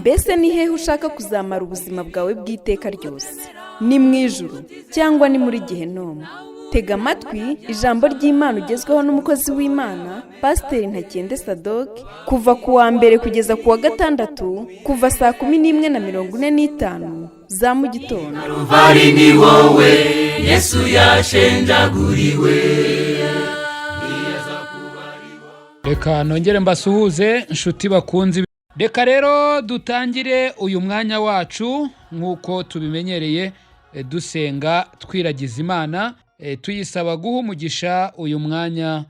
mbese ni hehe ushaka kuzamara ubuzima bwawe bw'iteka ryose? Ni mu ijuru cyangwa ni muri Gehinomu? Tega amatwi ijambo ry'Imana ugezweho n'umukozi w'Imana Pasiteri Ntakende Sadoki kuva ku wa mbere kugeza ku wa gatandatu kuva saa 11:45 za mu gitondo. Ruvari ni wowe Yesu yashenjaguriwe. Reka nongere mbasuhuze inshuti bakunzi. Reka rero dutangire uyu mwanya wacu nk'uko tubimenyereye, dusenga twiragiza Imana, tuyisaba guha umugisha uyu mwanya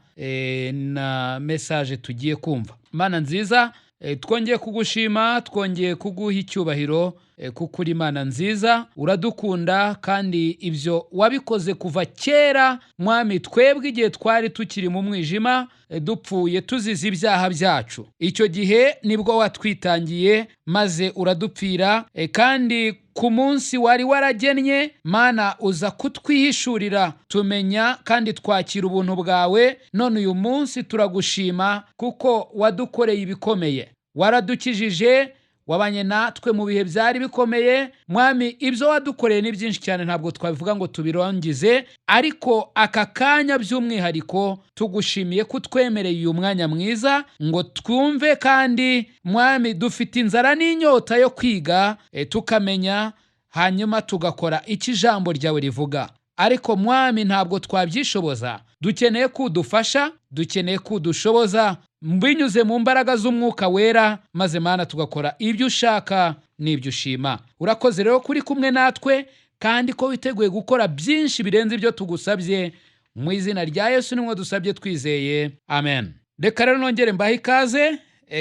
na message tugiye kumva. Imana nziza, twongeye kugushima, twongeye kuguha icyubahiro kuko uri Imana nziza, uradukunda kandi ibyo wabikoze kuva kera mwami. Twebwe igihe twari tukiri mu mwijima dupfuye tuzize ibyaha byacu, icyo gihe nibwo watwitangiye maze uradupfira, kandi ku munsi wari waragennye Mana uza kutwihishurira, tumenya kandi twakira ubuntu bwawe. None uyu munsi turagushima kuko wadukoreye ibikomeye, waradukijije, wabanye natwe mu bihe byari bikomeye mwami. Ibyo wadukoreye ni byinshi cyane, ntabwo twabivuga ngo tubirongize, ariko aka kanya by'umwihariko tugushimiye kutwemereye uyu mwanya mwiza ngo twumve, kandi mwami dufite inzara n'inyota yo kwiga tukamenya, hanyuma tugakora icyo ijambo ryawe rivuga. Ariko mwami ntabwo twabyishoboza, dukeneye kudufasha, dukeneye kudushoboza binyuze mu mbaraga z'umwuka wera, maze Mana tugakora ibyo ushaka n'ibyo ushima. Urakoze rero kuri kumwe natwe, kandi ko witeguye gukora byinshi birenze ibyo tugusabye. Mu izina rya Yesu nimwe dusabye twizeye, amen. Reka rero nongere mbahe ikaze,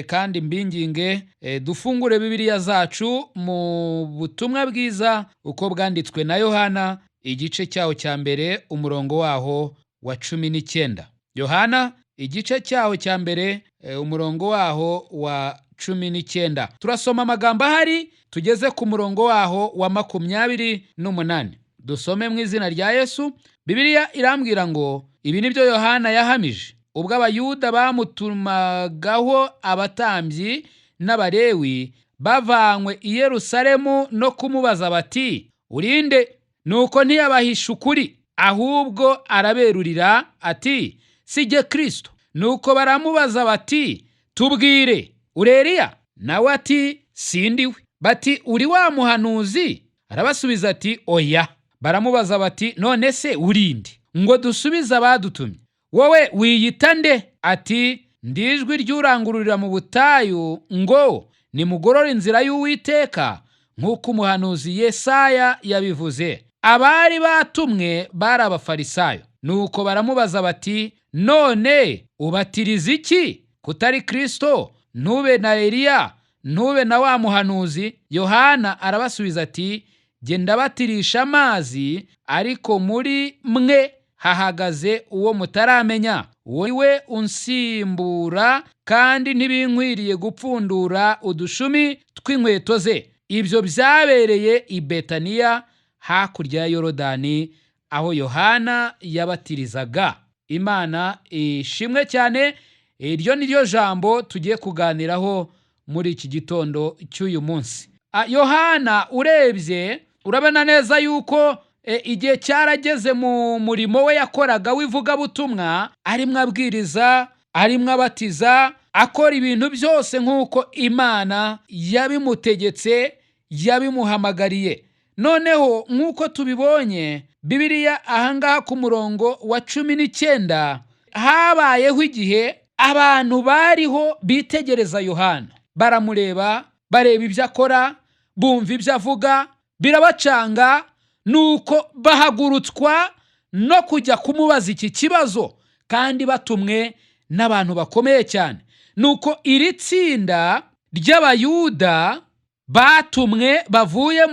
kandi mbinginge dufungure Bibiliya zacu mu butumwa bwiza uko bwanditswe na Yohana, igice cyaho cya mbere umurongo waho wa 19. Yohana igice cyaho cya mbere umurongo waho wa 19. Turasoma amagambo ahari tugeze ku murongo waho wa 28. Dusome mu izina rya Yesu. Bibiliya irambwira ngo ibi nibyo Yohana yahamije ubwo abayuda bamutumagaho abatambyi n'abarewi bavanywe i Yerusalemu no kumubaza bati, urinde? Nuko ntiyabahisha ukuri, ahubwo araberurira ati, sijye Kristo. Nuko baramubaza bati, tubwire, uri Eliya? Nawe ati, sindiwe. Bati, uri wa muhanuzi? Arabasubiza ati, oya. Baramubaza bati, none se urinde ngo dusubize abadutumye? Wowe wiyita nde? Ati, ndijwi ry'urangururira mu butayu ngo nimugorore inzira y'Uwiteka, nk'uko umuhanuzi Yesaya yabivuze. Abari batumwe bari abafarisayo. Nuko baramubaza bati, none ubatiriza iki? Kutari Kristo, ntube na Eliya, ntube na wa muhanuzi? Yohana arabasubiza ati, jye ndabatirisha amazi, ariko muri mwe hahagaze uwo mutaramenya, we unsimbura, kandi ntibinkwiriye gupfundura udushumi tw'inkweto ze. Ibyo byabereye i Betaniya hakurya ya Yorodani, aho Yohana yabatirizaga. Imana ishimwe cyane. Iryo ni ryo jambo tugiye kuganiraho muri iki gitondo cy'uyu munsi. Yohana urebye urabona neza yuko igihe cyarageze mu murimo we yakoraga w'ivugabutumwa, arimwo abwiriza, arimwo abatiza, akora ibintu byose nk'uko Imana yabimutegetse, yabimuhamagariye. Noneho nk'uko tubibonye Bibiliya ahangaha ku murongo wa 19, habayeho igihe abantu bariho bitegereza Yohana, baramureba, bareba ibyo akora, bumva ibyo avuga, birabacanga. Nuko bahagurutswa no kujya kumubaza iki kibazo, kandi batumwe n'abantu bakomeye cyane. Nuko iri tsinda ry'abayuda batumwe bavuye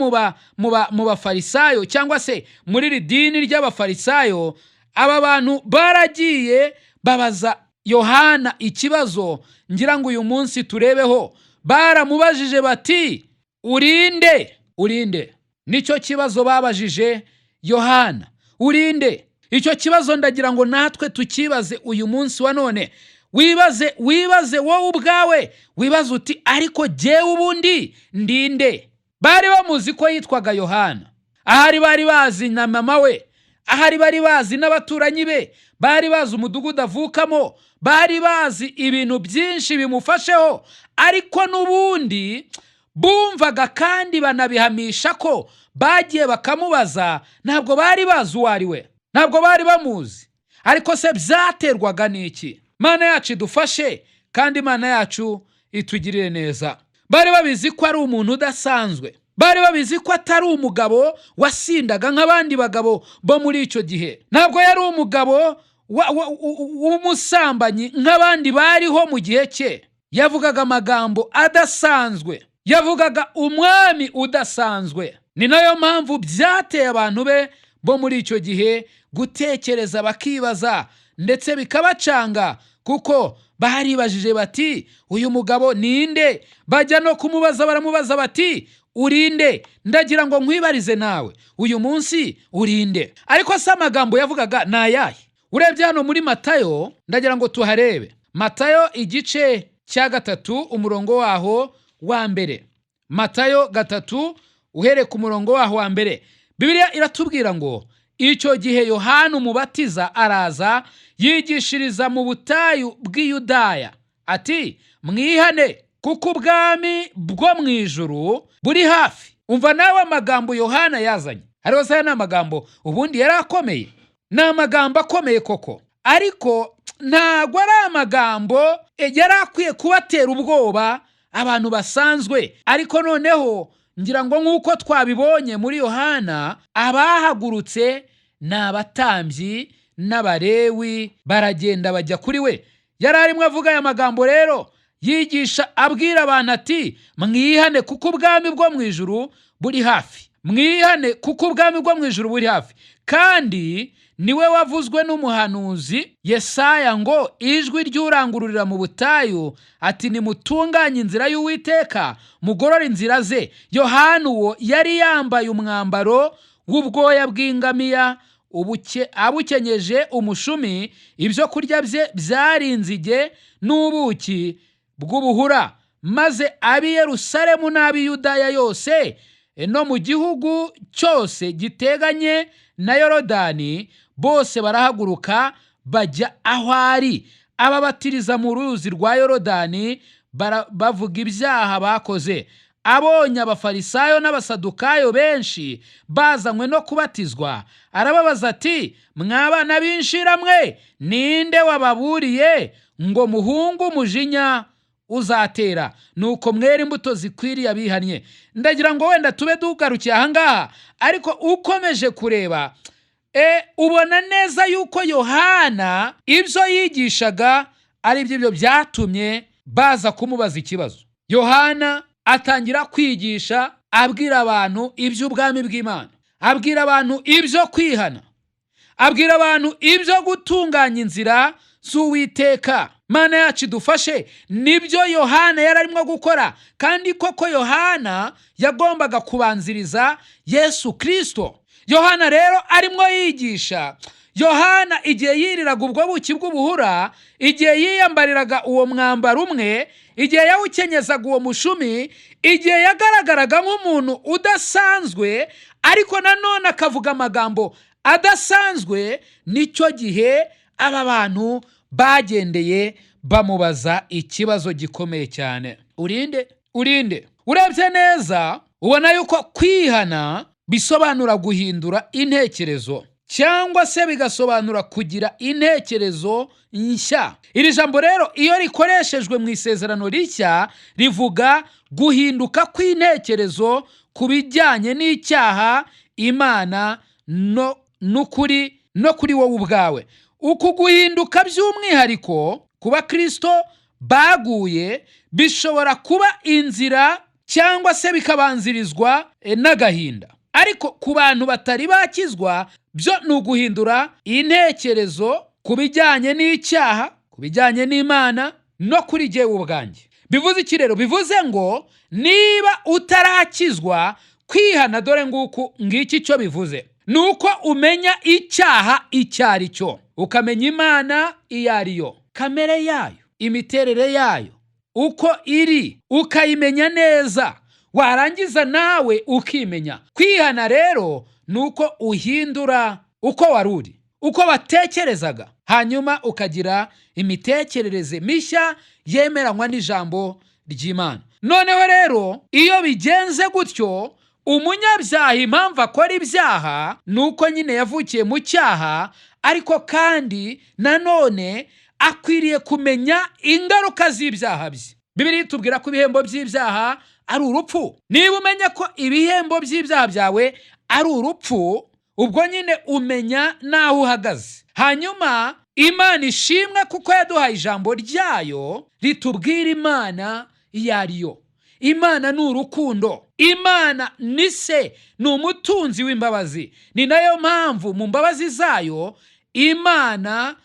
mu bafarisayo, cyangwa se muri iri dini ry'abafarisayo, aba bantu baragiye babaza Yohana ikibazo ngira ngo uyu munsi turebeho. Baramubajije bati, urinde? Urinde? Nicyo kibazo babajije Yohana. Urinde? Icyo kibazo ndagira ngo natwe tukibaze uyu munsi wa none. wibaze wowe ubwawe, wibaze uti ariko jyewe ubundi ndinde? Bari bamuzi ko yitwaga Yohana, ahari bari bazi na mama we, ahari bari bazi n'abaturanyi be, bari bazi umudugudu avukamo, bari bazi ibintu byinshi bimufasheho, ariko n'ubundi bumvaga kandi banabihamisha ko bagiye bakamubaza, ntabwo bari bazi uwo ari we, ntabwo bari bamuzi. Ariko se byaterwaga n'iki? Mana yacu idufashe kandi Imana yacu itugirire neza. Bari babizi ko ari umuntu udasanzwe, bari babizi ko atari umugabo wasindaga nk'abandi bagabo bo muri icyo gihe, ntabwo yari umugabo w'umusambanyi nk'abandi bariho mu gihe cye. Yavugaga amagambo adasanzwe, yavugaga umwami udasanzwe. Ni nayo mpamvu byateye abantu be bo muri icyo gihe gutekereza bakibaza, ndetse bikabacanga, kuko baribajije bati uyu mugabo ninde? Bajya no kumubaza, baramubaza bati urinde? Ndagira ngo nkwibarize nawe uyu munsi urinde? Ariko se amagambo yavugaga ni ayahe? Urebye hano muri Matayo, ndagira ngo tuharebe. Matayo igice cya 3 umurongo waho wa mbere. Matayo 3 uhere ku murongo waho wa mbere. Bibiliya iratubwira ngo icyo gihe Yohana umubatiza araza yigishiriza mu butayu bw'i Yudaya ati, mwihane kuko ubwami bwo mu ijuru buri hafi. Umva nawe amagambo Yohana yazanye. Hariho se n'amagambo ubundi yari akomeye, ni amagambo akomeye koko, ariko ntabwo ari amagambo yari akwiye kubatera ubwoba abantu basanzwe. Ariko noneho ngira ngo nk'uko twabibonye muri Yohana, abahagurutse ni abatambyi n'abarewi, baragenda bajya kuri we. Yari arimo avuga aya magambo rero, yigisha abwira abantu ati, mwihane kuko ubwami bwo mu ijuru buri hafi. Mwihane kuko ubwami bwo mu ijuru buri hafi. Kandi niwe wavuzwe n'umuhanuzi Yesaya ngo, ijwi ry'urangururira mu butayu ati, nimutunganye inzira y'Uwiteka, mugorore inzira ze. Yohana uwo yari yambaye umwambaro w'ubwoya bw'ingamiya, abukenyeje umushumi, ibyo kurya bye byari inzige n'ubuki bw'ubuhura. Maze ab'i Yerusalemu n'ab'i Yudaya yose no mu gihugu cyose giteganye na Yorodani, bose barahaguruka bajya aho ari, ababatiriza mu ruzi rwa Yorodani, bavuga ibyaha bakoze. Abonye abafarisayo n'abasadukayo benshi bazanywe no kubatizwa, arababaza ati, mwabana b'inshira mwe, ninde wababuriye ngo muhunge umujinya uzatera? Nuko mwera imbuto zikwiriye abihannye. Ndagira ngo wenda tube dugarukiye ahangaha, ariko ukomeje kureba ubona neza yuko Yohana ibyo yigishaga ari byo byatumye baza kumubaza ikibazo. Yohana atangira kwigisha, abwira abantu iby'ubwami bw'Imana, abwira abantu ibyo kwihana, abwira abantu ibyo gutunganya inzira z'Uwiteka. Mana yacu idufashe, nibyo Yohana yari arimo gukora, kandi koko Yohana yagombaga kubanziriza Yesu Kristo. Yohana rero arimo yigisha. Yohana igihe yiriraga ubwo buki bw'ubuhura, igihe yiyambariraga uwo mwambaro umwe, igihe yawukenyezaga uwo mushumi, igihe yagaragaraga nk'umuntu udasanzwe, ariko nanone akavuga amagambo adasanzwe, nicyo gihe aba bantu bagendeye bamubaza ikibazo gikomeye cyane. Urinde? Urebye neza ubona yuko kwihana bisobanura guhindura intekerezo, cyangwa se bigasobanura kugira intekerezo nshya. Iri jambo rero iyo rikoreshejwe mu isezerano rishya, rivuga guhinduka kw'intekerezo ku bijyanye n'icyaha, Imana no kuri wowe ubwawe. Uku guhinduka by'umwihariko kuba Kristo baguye bishobora kuba inzira cyangwa se bikabanzirizwa n'agahinda. Ariko ku bantu batari bakizwa, byo ni uguhindura intekerezo ku bijyanye n'icyaha, ku bijyanye n'Imana no kuri jyewe ubwanjye. Bivuze iki rero? Bivuze ngo niba utarakizwa, kwihana dore ngiki cyo bivuze. Nuko umenya icyaha icyo ari cyo, ukamenya Imana iyo ari yo, kamere yayo, imiterere yayo uko iri, ukayimenya neza, warangiza nawe ukimenya. Kwihana rero ni uko uhindura uko wari uri, uko watekerezaga, hanyuma ukagira imitekerereze mishya yemeranywa n'ijambo ry'Imana. Noneho rero iyo bigenze gutyo, umunyabyaha impamvu akora ibyaha ni uko nyine yavukiye mu cyaha, ariko kandi nanone akwiriye kumenya ingaruka z'ibyaha bye. Bibiliya itubwira ko ibihembo by'ibyaha ari urupfu. Niba umenya ko ibihembo by'ibyaha byawe ari urupfu, ubwo nyine umenya naho uhagaze. Hanyuma Imana ishimwe kuko yaduhaye ijambo ryayo ritubwira Imana iyo ari yo. Imana ni urukundo, Imana ni se, ni umutunzi w'imbabazi. Ni nayo mpamvu mu mbabazi zayo Imana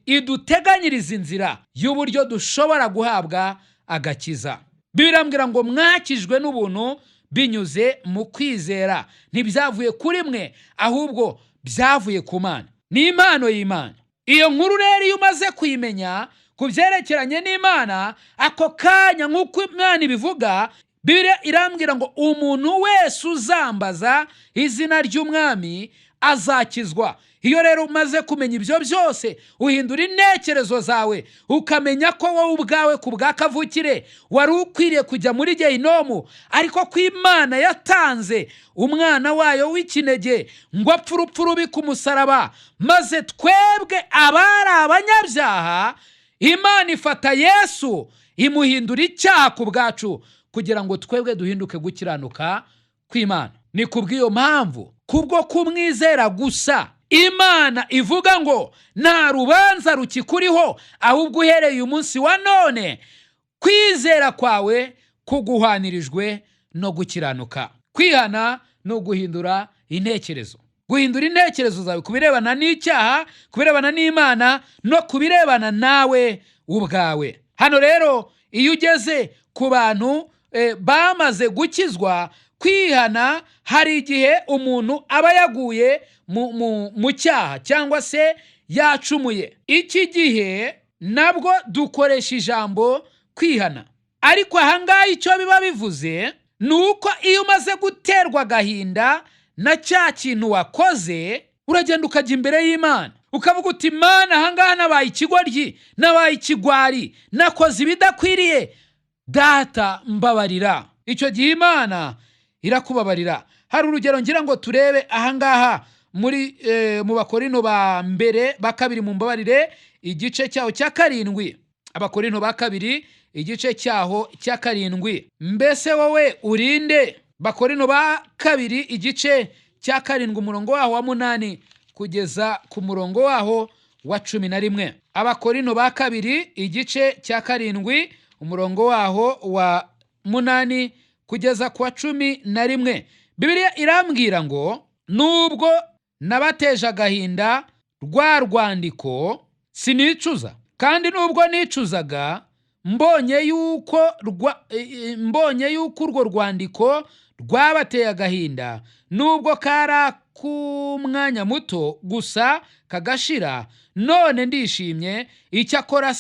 iduteganyiriza inzira y'uburyo dushobora guhabwa agakiza. Birambwira ngo mwakijwe n'ubuntu binyuze mu kwizera, ntibyavuye kuri mwe ahubwo byavuye ku Mana. Ni impano y'Imana. Iyo nkuru rero iyo umaze kuyimenya ku byerekeranye n'Imana, ako kanya nk'uko Imana ibivuga, Bibiliya irambwira ngo umuntu wese uzambaza izina ry'Umwami azakizwa. Iyo rero umaze kumenya ibyo byose, uhindura intekerezo zawe, ukamenya ko wowe ubwawe ku bw'akavukire wari ukwiriye kujya muri Gehinomu, ariko ko Imana yatanze umwana wayo w'ikinege ngo apfe urupfu rubi ku musaraba, maze twebwe abari abanyabyaha Imana ifata Yesu imuhindura icyaha ku bwacu, kugira ngo twebwe duhinduke gukiranuka kw'Imana. Ni kubw'iyo mpamvu, kubwo kumwizera gusa, Imana ivuga ngo nta rubanza rukikuriho, ahubwo uhereye uyu munsi wa none kwizera kwawe kuguhanirijwe no gukiranuka. Kwihana ni uguhindura intekerezo, guhindura intekerezo zawe ku birebana n'icyaha, ku birebana n'Imana, no ku birebana nawe ubwawe. Hano rero iyo ugeze ku bantu bamaze gukizwa, kwihana hari igihe umuntu aba yaguye mu cyaha cyangwa se yacumuye. Iki gihe nabwo dukoresha ijambo kwihana, ariko ahangaha icyo biba bivuze ni uko iyo umaze guterwa agahinda na cya kintu wakoze, uragenda ukajya imbere y'Imana ukavuga uti Imana, ahangaha nabaye ikigoryi, nabaye ikigwari, nakoze ibidakwiriye, Data mbabarira. Icyo gihe Imana irakubabarira. Hari urugero ngira ngo turebe ahangaha mu Bakorinto ba mbere ba kabiri, mu mbabarire, igice cyaho cya 7. Abakorinto ba kabiri igice cyaho cya 7. Mbese wowe urinde? Bakorinto ba kabiri igice cya 7 umurongo waho wa 8 kugeza ku murongo waho wa 11. Abakorinto ba kabiri igice cya 7 umurongo waho wa 8 kugeza ku wa 11. Bibiliya irambwira ngo nubwo nabateje agahinda rwa rwandiko sinicuza, kandi nubwo nicuzaga mbonye yuko urwo rwandiko rwabateye agahinda, nubwo kari k'umwanya muto gusa kagashira, none ndishimye. Icyakora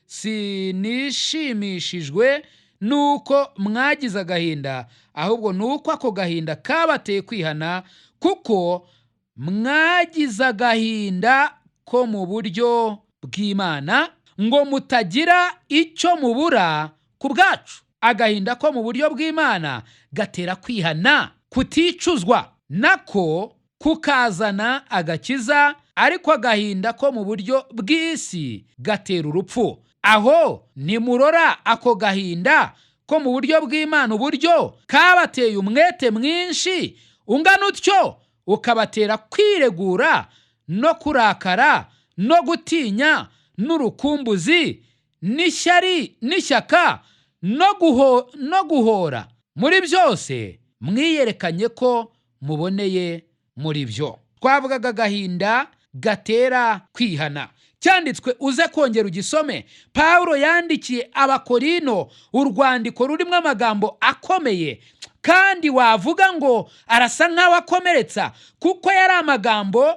sinishimishijwe nuko mwagize agahinda, ahubwo nuko ako gahinda kabateye kwihana, kuko mwagize agahinda ko mu buryo bw'Imana, ngo mutagira icyo mubura ku bwacu. Agahinda ko mu buryo bw'Imana gatera kwihana, kuticuzwa nako kukazana agakiza, ariko agahinda ko mu buryo bw'isi gatera urupfu. Aho nimurora ako gahinda ko mu buryo bw'Imana uburyo kabateye umwete mwinshi ungana utyo, ukabatera kwiregura no kurakara no gutinya n'urukumbuzi n'ishyari n'ishyaka no guhora. Muri byose mwiyerekanye ko muboneye muri byo. Twavugaga agahinda gatera kwihana. Cyanditswe, uze kongera ugisome. Pawulo yandikiye Abakorinto urwandiko rurimo amagambo akomeye, kandi wavuga ngo arasa nk'aho akomeretsa, kuko yari amagambo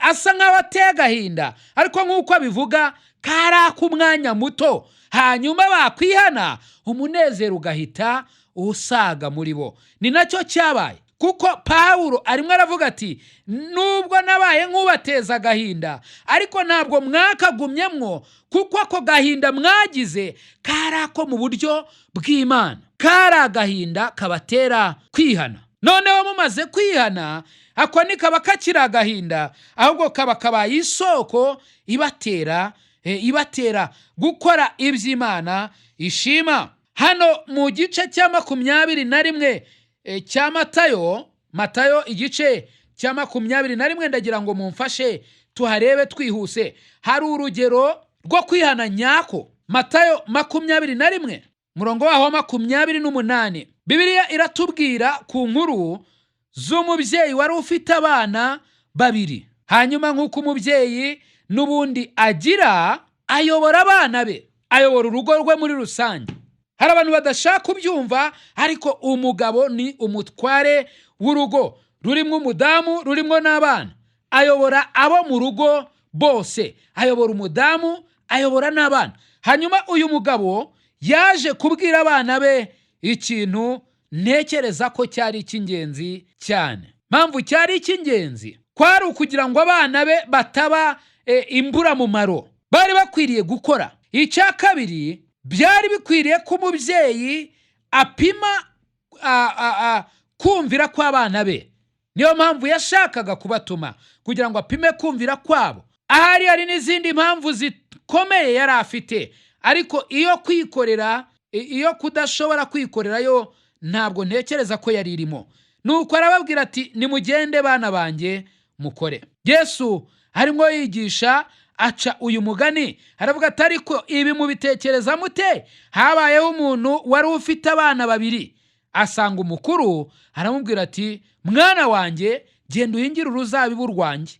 asa nk'aho ateye agahinda, ariko nk'uko abivuga kari ak'umwanya muto, hanyuma bakwihana umunezero ugahita usaga muri bo. Ni nacyo cyabaye, kuko Pawulo arimo aravuga ati nubwo nabaye nk'ubateza agahinda, ariko ntabwo mwakagumyemwo, kuko ako gahinda mwagize kari ako mu buryo bw'Imana, kari agahinda kabatera kwihana. Noneho mumaze kwihana, ako ntikaba kakiri agahinda, ahubwo kaba kabaye isoko ibatera gukora iby'Imana ishima. Hano mu gice cya 21 cya Matayo igice cya 21, ndagira ngo mumfashe tuharebe twihuse. Hari urugero rwo kwihana nyako. Matayo 21 murongo waho 28, Bibiliya iratubwira ku nkuru z'umubyeyi wari ufite abana babiri. Hanyuma nk'uko umubyeyi n'ubundi agira, ayobora abana be, ayobora urugo rwe muri rusange. Hari abantu badashaka kubyumva, ariko umugabo ni umutware w'urugo, rurimo umudamu, rurimo n'abana. Ayobora abo mu rugo bose, ayobora umudamu, ayobora n'abana. Hanyuma uyu mugabo yaje kubwira abana be ikintu ntekereza ko cyari icy'ingenzi cyane. Mpamvu cyari icy'ingenzi kwari ukugira ngo abana be bataba imburamumaro. Bari bakwiriye gukora. Icya kabiri, byari bikwiriye ko umubyeyi apima kumvira kw'abana be. Niyo mpamvu yashakaga kubatuma, kugira ngo apime kumvira kwabo. Ahari hari n'izindi mpamvu zikomeye yari afite, ariko iyo kudashobora kwikorera yo ntabwo ntekereza ko yari irimo. Nuko arababwira ati nimugende bana banjye mukore. Yesu arimo yigisha, aca uyu mugani, aravuga ati ariko ibi mubitekereza mute? Habayeho umuntu wari ufite abana babiri, asanga umukuru, aramubwira ati mwana wanjye, genda uhingire uruzabibu rwanjye.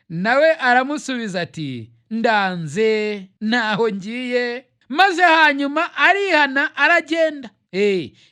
Nawe aramusubiza ati ndanze, ntaho ngiye. Maze hanyuma arihana aragenda.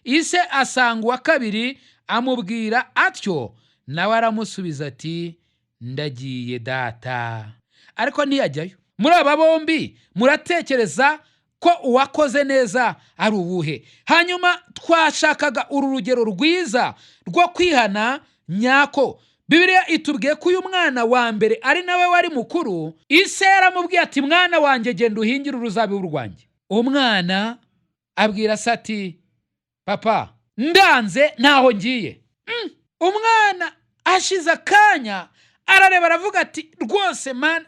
Ise asanga uwa kabiri amubwira atyo, nawe aramusubiza ati ndagiye data. Ariko ntiyajyayo. Muri aba bombi muratekereza ko uwakoze neza ari uwuhe? Hanyuma twashakaga uru rugero rwiza rwo kwihana nyako. Bibiliya itubwiye ko uyu mwana wa mbere ari nawe wari mukuru. Ise yaramubwiye ati mwana wanjye, genda uhingire uruzabibu rwanjye. Umwana abwira se ati papa, ndanze, ntaho ngiye. Umwana ashize akanya arareba, aravuga ati rwose mana,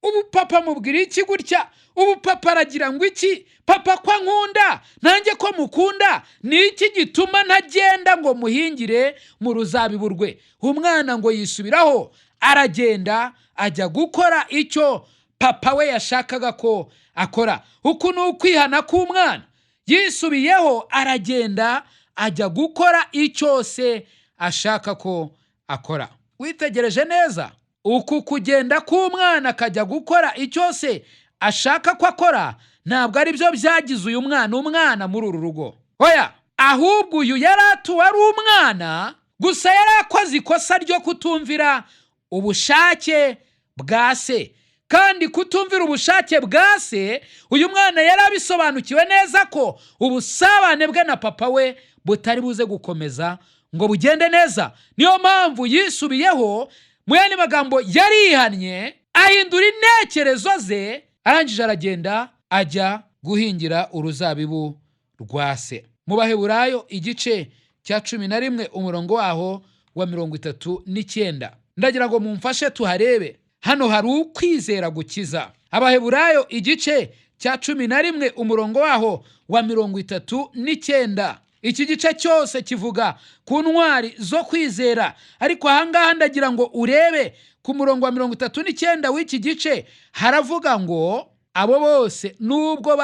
ubu papa mubwira iki gutya? Ubu papa aragira ngo iki? Papa kwa nkunda, nanjye ko mukunda, ni iki gituma ntagenda ngo muhingire mu ruzabibu rwe? Umwana ngo yisubiraho, aragenda ajya gukora icyo papa we yashakaga ko akora. Uku ni ukwihana k'umwana. Yisubiyeho, aragenda ajya gukora icyo se ashaka ko akora. Witegereje neza, uku kugenda k'umwana akajya gukora icyo se ashaka ko akora, ntabwo ari byo byagize uyu mwana umwana muri uru rugo. Oya, ahubwo uyu yari ari umwana, gusa yari akoze ikosa ryo kutumvira ubushake bwa se. Kandi kutumvira ubushake bwa se, uyu mwana yari abisobanukiwe neza ko ubusabane bwe na papa we butari buze gukomeza ngo bugende neza. Niyo mpamvu yisubiyeho, mu yandi magambo yarihannye, ahindura intekerezo ze, arangije aragenda ajya guhingira uruzabibu rwa se. Mu Baheburayo igice cya 11 umurongo waho wa 39, ndagira ngo mumfashe tuharebe. Hano hari ukwizera gukiza. Abaheburayo igice cya 11 umurongo waho wa 39. Iki gice cyose kivuga ku ntwari zo kwizera, ariko ahangaha ndagira ngo urebe ku murongo wa 39 w'iki gice. Haravuga ngo abo bose nubwo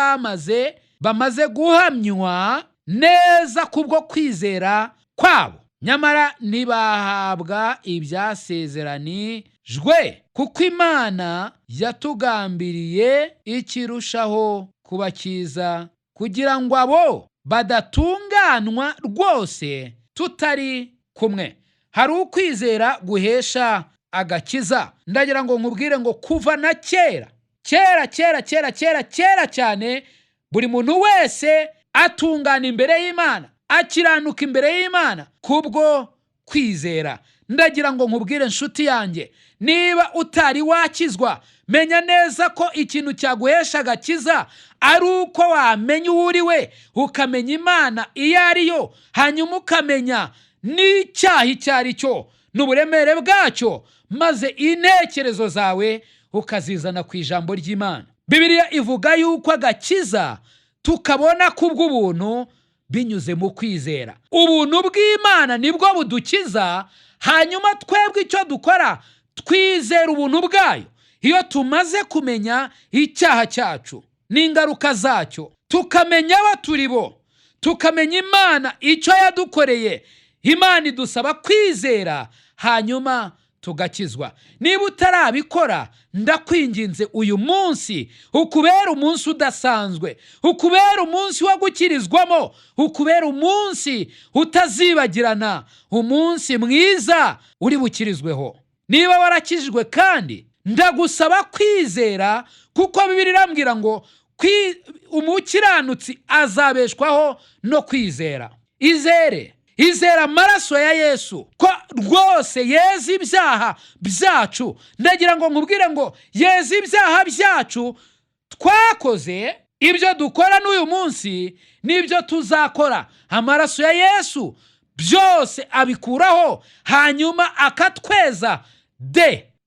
bamaze guhamywa neza kubwo kwizera kwabo, nyamara ntibahabwa ibyasezeranijwe, kuko Imana yatugambiriye ikirushaho kuba cyiza, kugira ngo abo badatunganwa rwose tutari kumwe. Hari ukwizera guhesha agakiza. Ndagira ngo nkubwire ngo kuva na kera kera cyane buri muntu wese atungana imbere y'Imana, akiranuka imbere y'Imana kubwo kwizera. Ndagira ngo nkubwire nshuti yanjye, niba utari wakizwa, menya neza ko ikintu cyaguhesha agakiza ari uko wamenya uwo uri we, ukamenya Imana iyo ari yo, hanyuma ukamenya n'icyaha icyo ari cyo n'uburemere bwacyo, maze intekerezo zawe ukazizana ku ijambo ry'Imana. Bibiliya ivuga yuko agakiza tukabona kubw'ubuntu binyuze mu kwizera. Ubuntu bw'Imana nibwo budukiza, hanyuma twebwe icyo dukora twizera ubuntu bwayo. Iyo tumaze kumenya icyaha cyacu n'ingaruka zacyo, tukamenya abo turi bo, tukamenya Imana icyo yadukoreye, Imana idusaba kwizera, hanyuma tugakizwa. Niba utarabikora, ndakwinginze uyu munsi ukubera umunsi udasanzwe, ukubera umunsi wo gukirizwamo, ukubera umunsi utazibagirana, umunsi mwiza uri bukirizweho. Niba warakijijwe kandi, ndagusaba kwizera, kuko Bibiliya irambwira ngo umukiranutsi azabeshwaho no kwizera. Izera amaraso ya Yesu ko rwose yeza ibyaha byacu. Ndagira ngo nkubwire ngo yeza ibyaha byacu twakoze, ibyo dukora n'uyu munsi n'ibyo tuzakora. Amaraso ya Yesu byose abikuraho, hanyuma akatweza.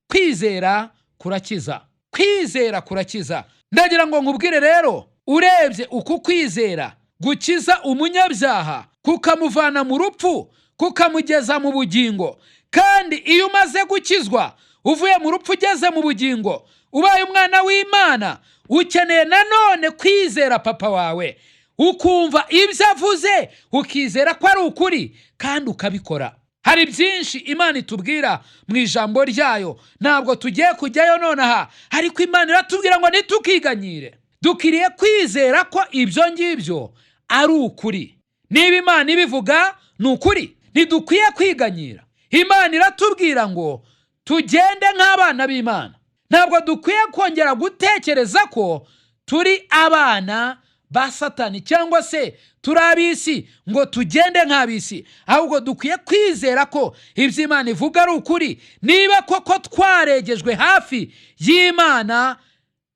Kwizera kurakiza. Kwizera kurakiza. Ndagira ngo nkubwire rero, urebye uku kwizera gukiza umunyabyaha, kukamuvana mu rupfu kukamugeza mu bugingo. Kandi iyo umaze gukizwa, uvuye mu rupfu ugeze mu bugingo, ubaye umwana w'Imana, ukeneye nanone kwizera papa wawe, ukumva ibyo avuze, ukizera ko ari ukuri kandi ukabikora. Hari byinshi Imana itubwira mu ijambo ryayo, ntabwo tugiye kujyayo nonaha, ariko Imana iratubwira ngo ntitukiganyire. Dukwiriye kwizera ko ibyo ngibyo ari ukuri. Niba Imana ibivuga ni ukuri, ntidukwiye kwiganyira. Imana iratubwira ngo tugende nk'abana b'Imana. Ntabwo dukwiye kongera gutekereza ko turi abana ba Satani cyangwa se turi ab'isi ngo tugende nk'ab'isi, ahubwo dukwiye kwizera ko ibyo Imana ivuga ari ukuri. Niba koko twaregejwe hafi y'Imana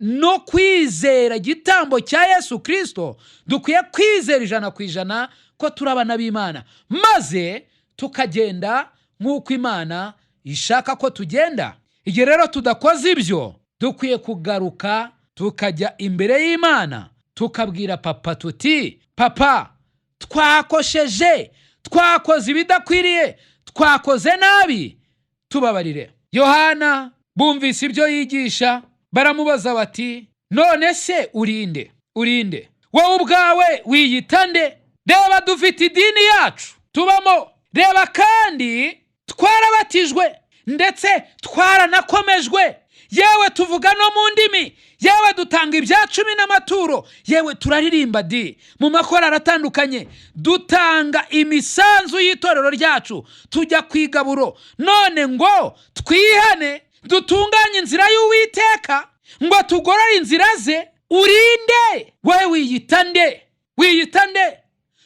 no kwizera igitambo cya Yesu Kristo, dukwiye kwizera 100% ko turi abana b'Imana, maze tukagenda nk'uko Imana ishaka ko tugenda. Igihe rero tudakoze ibyo, dukwiye kugaruka tukajya imbere y'Imana, tukabwira papa tuti, papa, twakosheje, twakoze ibidakwiriye, twakoze nabi, tubabarire. Yohana bumvise ibyo yigisha, baramubaza bati, none se urinde? Wowe ubwawe wiyita nde? Reba dufite idini yacu tubamo, reba kandi twarabatijwe ndetse twaranakomejwe, yewe tuvuga no mu ndimi, yewe dutanga ibya 10 n'amaturo, yewe turaririmba mu makorali atandukanye, dutanga imisanzu y'itorero ryacu, tujya kwigaburo. None ngo twihane, dutunganye inzira y'Uwiteka, ngo tugorore inzira ze. Urinde? Wewe wiyita nde?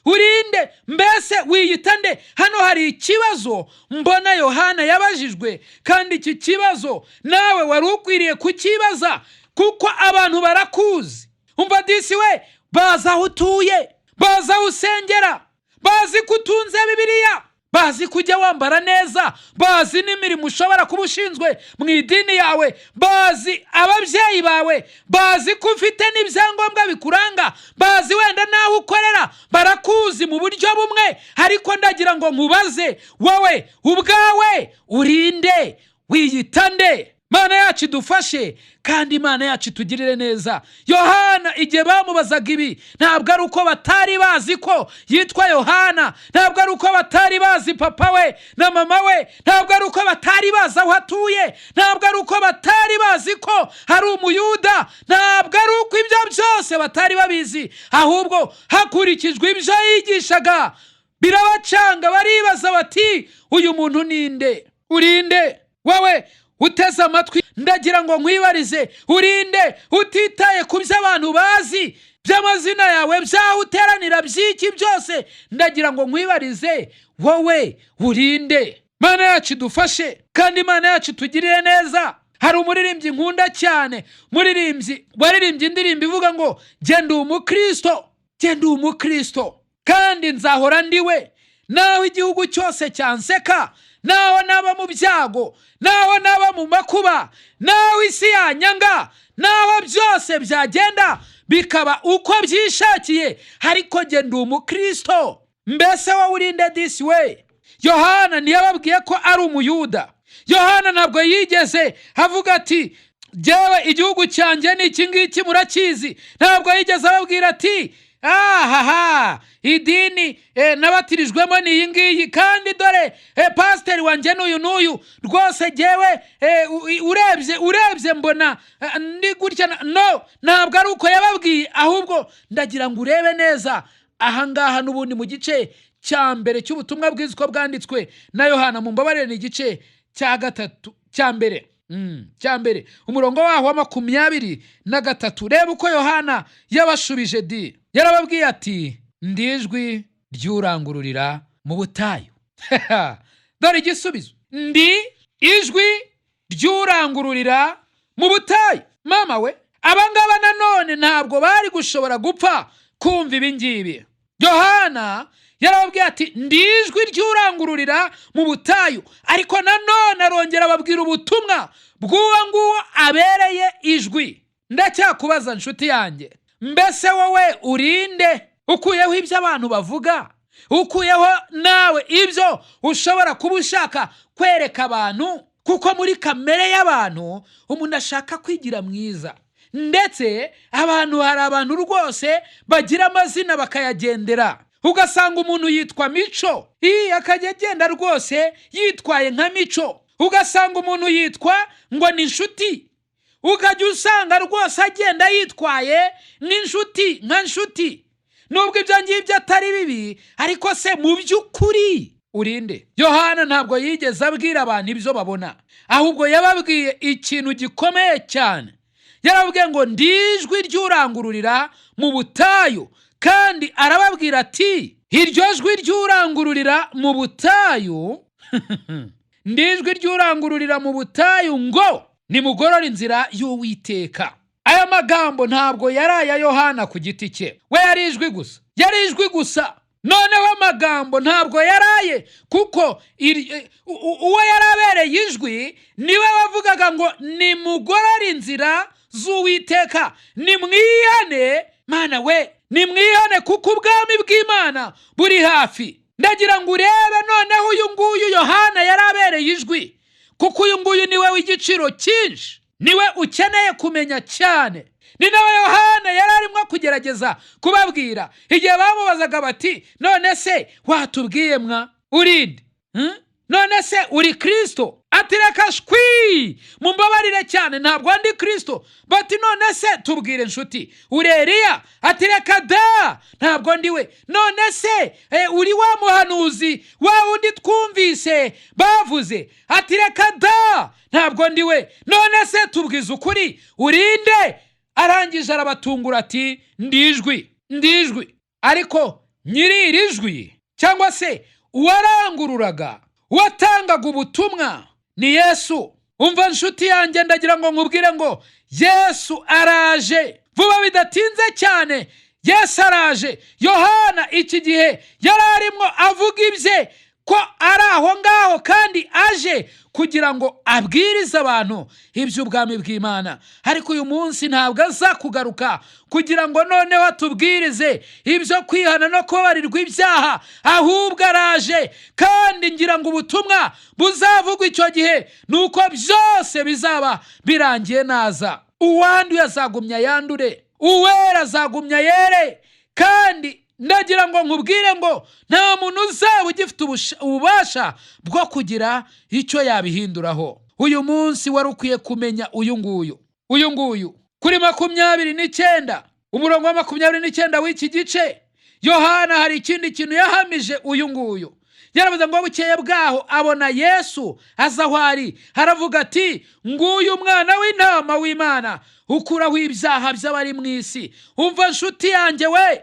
Urinde? Mbese wiyita nde? Hano hari ikibazo mbona Yohana yabajijwe, kandi iki kibazo nawe wari ukwiriye kukibaza, kuko abantu barakuzi. Umva disi we, bazi aho utuye, bazi aho usengera, bazi ko utunze Bibiliya, bazi kujya wambara neza, bazi n'imirimo ushobora kuba ushinzwe mu idini yawe, bazi ababyeyi bawe, bazi ko ufite n'ibyangombwa bikuranga, bazi wenda naho ukorera, barakuzi mu buryo bumwe. Ariko ndagira ngo nkubaze, wowe ubwawe urinde? Wiyita nde? Mana yacu idufashe kandi Imana yacu itugirire neza. Yohana igihe bamubazaga ibi, ntabwo ari uko batari bazi ko yitwa Yohana, ntabwo ari uko batari bazi papa we na mama we, ntabwo ari uko batari bazi aho atuye, ntabwo ari uko batari bazi ko hari umuyuda, ntabwo ari uko ibyo byose batari babizi, ahubwo hakurikijwe ibyo yigishaga birabacanga, baribaza bati, uyu muntu ninde? Urinde? Wowe uteze amatwi, ndagira ngo nkwibarize, urinde utitaye ku byo abantu bazi by'amazina yawe, byaho uteranira, by'iki byose. Ndagira ngo nkwibarize, wowe urinde. Mana yacu idufashe kandi Imana yacu itugirire neza. Hari umuririmbyi nkunda cyane, muririmbyi waririmbye indirimbo ivuga ngo genda umukristo, genda umukristo kandi nzahora ndiwe, naho igihugu cyose cyanseka, naho naba mu byago, naho naba mu makuba, naho isi yanyanga, naho byose byagenda bikaba uko byishakiye, ariko genda umukristo. Mbese wowe urinde this way? Yohana ntiyababwiye ko ari umuyuda. Yohana ntabwo yigeze avuga ati jyewe igihugu cyanjye ni iki ngiki murakizi. Ntabwo yigeze ababwira ati idini nabatirijwemo ni iyi ngiyi, kandi dore pasiteri wanjye n'uyu n'uyu, rwose jyewe urebye mbona ndi gutya. No, ntabwo ari uko yababwiye, ahubwo ndagira ngo urebe neza ahangaha n'ubundi mu gice cya mbere cy'ubutumwa bwiza uko bwanditswe na Yohana, mu mbabarire ni igice cya gatatu cya mbere umurongo waho wa 23. Reba uko Yohana yabashubije di. Yarababwiye ati ndi ijwi ry'urangururira mu butayu. Dore igisubizo, ndi ijwi ry'urangururira mu butayu. Mama we, abangaba nanone ntabwo bari gushobora gupfa kumva ibi ngibi. Yohana yarababwiye ati ndi ijwi ry'urangururira mu butayu, ariko nanone arongera ababwira ubutumwa bw'uwo nguwo abereye ijwi. Ndacyakubaza nshuti yanjye, mbese wowe urinde? Ukuyeho ibyo abantu bavuga, ukuyeho nawe ibyo ushobora kuba ushaka kwereka abantu, kuko muri kamere y'abantu umuntu ashaka kwigira mwiza. Ndetse abantu, hari abantu rwose bagira amazina bakayagendera. Ugasanga umuntu yitwa Mico, akajya agenda rwose yitwaye nka Mico. Ugasanga umuntu yitwa ngo ni Nshuti, ukajya usanga rwose agenda yitwaye nk'inshuti, nka Nshuti. Nubwo ibyo ngibyo atari bibi, ariko se mu by'ukuri urinde? Yohana ntabwo yigeze abwira abantu ibyo babona, ahubwo yababwiye ikintu gikomeye cyane. Yarababwiye ngo ndi ijwi ry'urangururira mu butayu, kandi arababwira ati iryo jwi ry'urangururira mu butayu ndi ijwi ry'urangururira mu butayu ngo nimugorore inzira y'Uwiteka. Aya magambo ntabwo yari aya Yohana ku giti cye, we yari ijwi gusa. Noneho amagambo ntabwo yaraye, kuko uwo yarabereye ijwi niwe wavugaga ngo nimugorore inzira z'Uwiteka, nimwihane. Mana we, nimwihane kuko ubwami bw'Imana buri hafi. Ndagira ngo urebe noneho uyu nguyu Yohana yarabereye ijwi, kuko uyu nguyu niwe w'igiciro cyinshi, niwe ukeneye kumenya cyane. Ni nawe Yohana yari arimo kugerageza kubabwira igihe bamubazaga bati none se watubwiye urinde? None se uri Kristo? Ati reka shwi, mumbabarire cyane, ntabwo ndi Kristo. Bati none se tubwire nshuti, uri Eliya? Ati reka da, ntabwo ndiwe. None se uri wa muhanuzi wa wundi twumvise bavuze? Ati reka da, ntabwo ndiwe. None se tubwize ukuri, urinde? Arangije arabatungura ati ndi ijwi. Ariko nyiri iri jwi, cyangwa se uwarangururaga, watangaga ubutumwa, ni Yesu. Umva nshuti yanjye, ndagira ngo nkubwire ngo Yesu araje vuba bidatinze cyane. Yesu araje. Yohana iki gihe yari arimo avuga ibye ko ari aho ngaho, kandi aje kugira ngo abwirize abantu iby'ubwami bw'Imana. Ariko uyu munsi ntabwo aza kugaruka kugira ngo noneho atubwirize ibyo kwihana no kubabarirwa ibyaha, ahubwo araje. kandi ngira ngo ubutumwa buzavugwa icyo gihe nuko byose bizaba birangiye naza. Uwanduye azagumya yandure, uwera azagumya yere. Kandi ndagira ngo nkubwire ngo nta muntu uzaba ugifite ububasha bwo kugira icyo yabihinduraho. Uyu munsi wari ukwiye kumenya uyu nguyu kuri 29 umurongo wa 29 w'iki gice, Yohana hari ikindi kintu yahamije uyu nguyu. yaravuze ngo bukeye bwaho abona Yesu aza aho ari, haravuga ati nguyu umwana w'intama w'Imana ukuraho ibyaha by'abari mu isi. Umva nshuti yanjye we,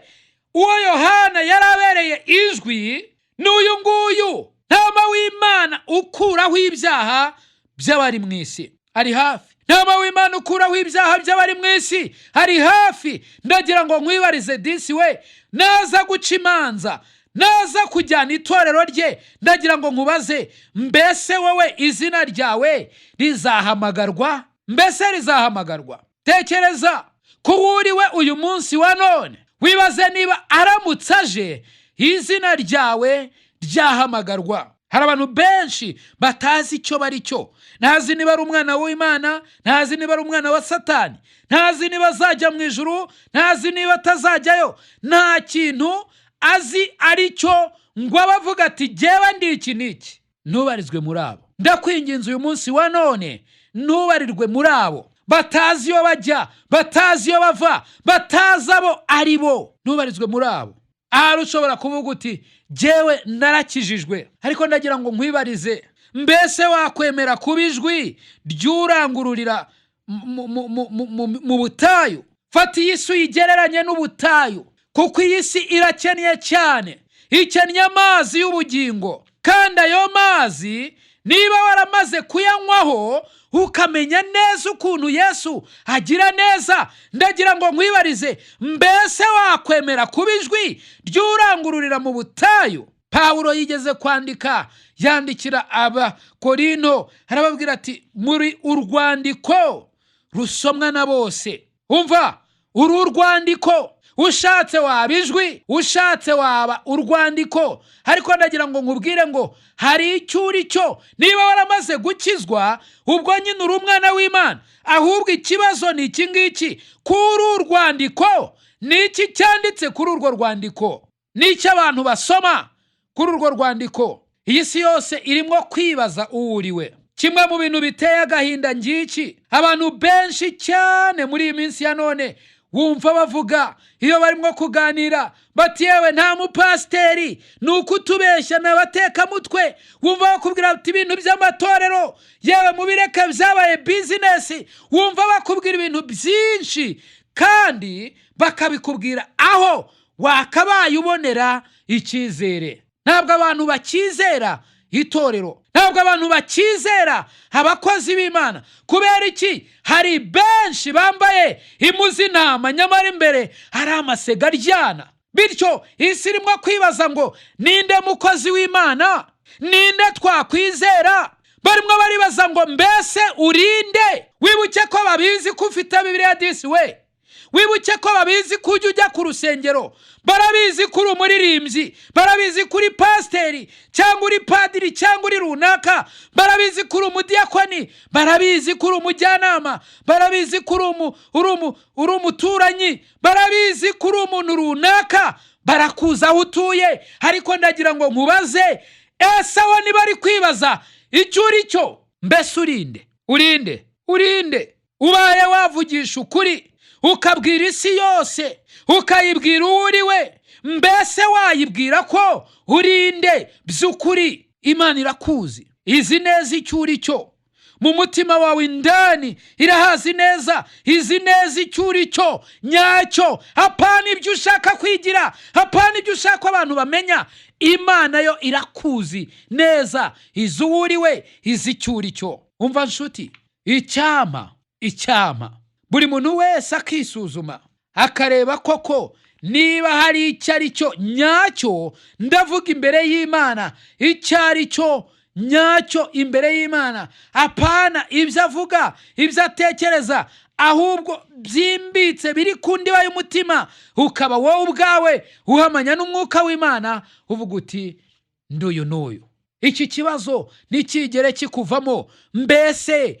uwo Yohana yarabereye ijwi n'uyu nguyu ntama w'Imana ukuraho ibyaha by'abari mu isi ari hafi. Ntama w'Imana ukuraho ibyaha by'abari mu isi ari hafi. Ndagira ngo nkwibarize disi we, naza guca imanza, naza kujyana itorero rye, ndagira ngo nkubaze, mbese wowe izina ryawe rizahamagarwa? Mbese rizahamagarwa? Tekereza ko uriwe uyu munsi wa none, wibaze niba aramutse aje izina ryawe ryahamagarwa. Hari abantu benshi batazi icyo bari cyo. Ntazi niba ari umwana w'Imana, ntazi niba ari umwana wa Satani, ntazi niba azajya mu ijuru, ntazi niba atazajyayo. Nta kintu azi ari cyo ngo abavuga ati jyewe ndi iki n'iki. Ntubarizwe muri abo. Ndakwinginze uyu munsi wa none, ntubarirwe muri abo batazi iyo bajya, batazi iyo bava, batazi abo ari bo. Ntubarizwe muri abo. Ahari ushobora kuvuga uti jyewe narakijijwe, ariko ndagira ngo nkwibarize, mbese wakwemera kuba ijwi ry'urangururira mu butayu? Fata iyi si uyigereranye n'ubutayu, kuko iyi si irakennye cyane, ikennye amazi y'ubugingo. Kandi ayo mazi niba waramaze kuyanywaho ukamenya neza ukuntu Yesu agira neza, ndagira ngo nkwibarize, mbese wakwemera kuba ijwi ry'urangururira mu butayu? Pawulo yigeze kwandika, yandikira Abakorinto, arababwira ati muri urwandiko rusomwa na bose. Umva, uri urwandiko. Ushatse waba ijwi, ushatse waba urwandiko. Ariko ndagira ngo nkubwire ngo hari icyo uri cyo. Niba waramaze gukizwa, ubwo nyine uri umwana w'Imana. Ahubwo ikibazo ni iki ngiki, kuri urwandiko ni iki cyanditse kuri urwo rwandiko, ni icyo abantu basoma kuri urwo rwandiko. Iyi si yose irimo kwibaza uwuriwe. Kimwe mu bintu biteye agahinda ngiki, abantu benshi cyane muri iyi minsi ya none wumva bavuga iyo barimo kuganira bati yewe nta mupasiteri, ni ukutubeshya n'abateka mutwe. Wumva bakubwira ati ibintu by'amatorero yewe mubireke byabaye bizinesi. Wumva bakubwira ibintu byinshi kandi bakabikubwira aho wakabaye ubonera icyizere. Ntabwo abantu bakizera itorero, ntabwo abantu bakizera abakozi b'Imana. Kubera iki? Hari benshi bambaye impu z'intama, nyamara imbere hari amasega aryana. Bityo isi irimo kwibaza ngo ninde mukozi w'Imana, ninde twakwizera? Barimo baribaza ngo mbese urinde? Wibuke ko babizi ko ufite Bibiliya disi we. Wibuke ko babizi ko ujya ku rusengero, barabizi ko uri umuririmbyi, barabizi ko uri pasiteri cyangwa uri padiri cyangwa uri runaka, barabizi ko uri umudiyakoni, barabizi ko uri umujyanama, barabizi ko uri umuturanyi, barabizi ko uri umuntu runaka, barakuza aho utuye. Ariko ndagira ngo nkubaze, ese abo ntibari kwibaza icyo uri cyo? Mbese urinde ubaye wavugisha ukuri ukabwira isi yose, ukayibwira uwo uri we, mbese wayibwira ko urinde by'ukuri? Imana irakuzi, izi neza icyo uri cyo. Mu mutima wawe indani irahazi neza, izi neza icyo uri cyo nyacyo. Hapana ibyo ushaka kwigira, hapana ibyo ushaka abantu bamenya. Imana yo irakuzi neza, izi uwo uri we, izi icyo uri cyo. Umva nshuti, icyama buri muntu wese akisuzuma akareba koko niba hari icyo ari cyo nyacyo. Ndavuga imbere y'Imana, icyo ari cyo nyacyo imbere y'Imana. Apana ibyo avuga, ibyo atekereza, ahubwo byimbitse biri ku ndiba y'umutima, ukaba wowe ubwawe uhamanya n'umwuka w'Imana, uvuga uti nduyu n'uyu. Iki kibazo ntikigere kikuvamo. Mbese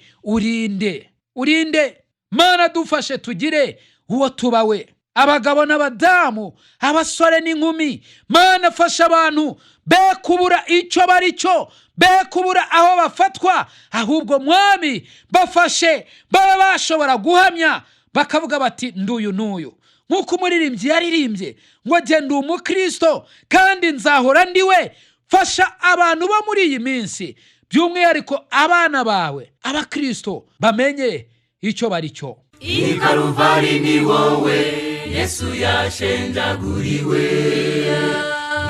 urinde. Mana dufashe tugire uwo tubawe, abagabo n'abadamu, abasore n'inkumi. Mana fasha abantu be kubura icyo bari cyo, be kubura aho bafatwa, ahubwo Mwami bafashe baba bashobora guhamya bakavuga bati nduyu n'uyu. Nk'uko umuririmbyi yaririmbye ngo genda umukristo kandi nzahora ndiwe, fasha abantu bo muri iyi minsi, by'umwihariko abana bawe, abakristo, bamenye icyo bari cyo. I Karuvari ni wowe Yesu yashenjaguriwe.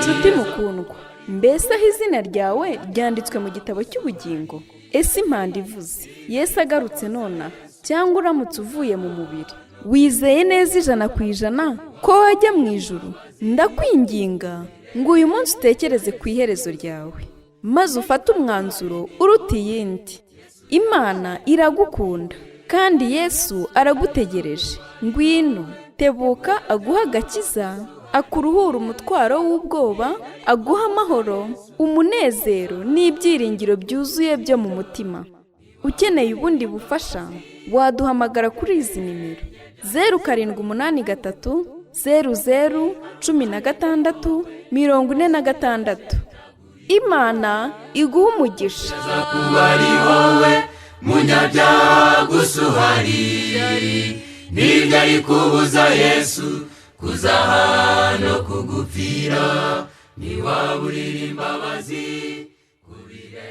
Nshuti mukundwa, mbese aho izina ryawe ryanditswe mu gitabo cy'ubugingo? Ese impanda ivuze Yesu agarutse nonaha, cyangwa uramutse uvuye mu mubiri, wizeye neza 100% ko wajya mu ijuru? Ndakwinginga ngo uyu munsi utekereze ku iherezo ryawe, maze ufate umwanzuro uruta iyindi. Imana iragukunda kandi Yesu aragutegereje. Ngwino, tebuka aguha agakiza, akuruhura umutwaro w'ubwoba, aguha amahoro, umunezero n'ibyiringiro byuzuye byo mu mutima. Ukeneye ubundi bufasha, waduhamagara kuri izi nimero: 0783 00 16 46. Imana iguha umugisha. Kuba ari wowe munyabyaha gusa uhari, ntibyari kubuza Yesu kuza hano kugupfira. Niwaburira imbabazi kubire